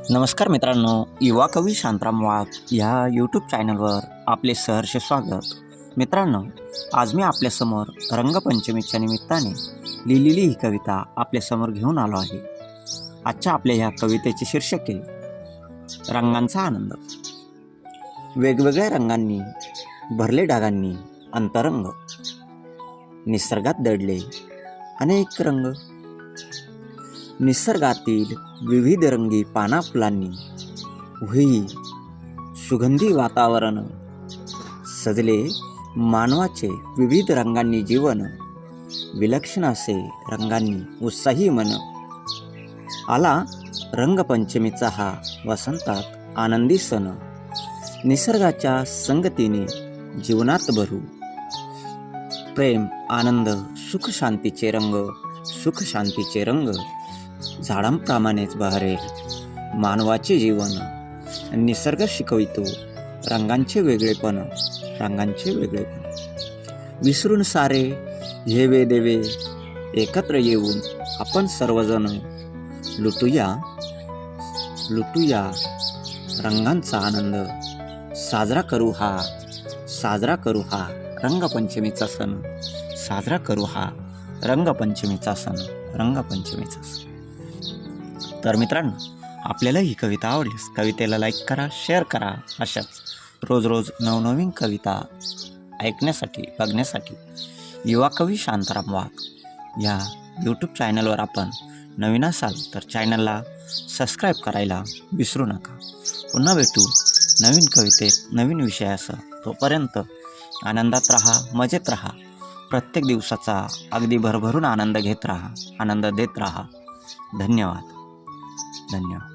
नमस्कार मित्रांनो, युवा कवी शांताराम वाघ ह्या यूट्यूब चॅनलवर आपले सहर्ष स्वागत. मित्रांनो, आज मी आपल्यासमोर रंगपंचमीच्या निमित्ताने लिहिलेली ही कविता आपल्यासमोर घेऊन आलो आहे. आजच्या आपल्या ह्या कवितेचे शीर्षक आहे रंगांचा आनंद. वेगवेगळ्या रंगांनी भरले डागांनी अंतरंग, निसर्गात दडले अनेक रंग. निसर्गातील विविध रंगी पाना फुलांनी भुई सुगंधी वातावरण सजले. मानवाचे विविध रंगांनी जीवन, विलक्षण असे रंगांनी उत्साही मन. आला रंगपंचमीचा हा वसंतात आनंदी सण, निसर्गाच्या संगतीने जीवनात भरू. प्रेम आनंद सुख शांतीचे रंग, सुख शांतीचे रंग झाडांप्रमाणेच बहरेल मानवाचे जीवन. निसर्ग शिकवितो रंगांचे वेगळेपण, रंगांचे वेगळेपण. विसरून सारे हेवे देवे एकत्र येऊन आपण सर्वजण लुटूया लुटूया रंगांचा आनंद. साजरा करू हा रंगपंचमीचा सण. साजरा करू हा रंगपंचमीचा सण, रंगपंचमीचा सण. तर मित्रांनो, आपल्याला ही कविता आवडलीस कवितेला लाईक करा, शेअर करा. अशाच रोज रोज नवनवीन कविता ऐकण्यासाठी, बघण्यासाठी युवा कवी शांताराम वाघ या यूट्यूब चॅनलवर आपण नवीन असाल तर चॅनलला सबस्क्राईब करायला विसरू नका. पुन्हा भेटू नवीन कवितेत, नवीन विषयासह. तोपर्यंत आनंदात राहा, मजेत राहा. प्रत्येक दिवसाचा अगदी भरभरून आनंद घेत राहा, आनंद देत राहा. धन्यवाद. धन्यवाद.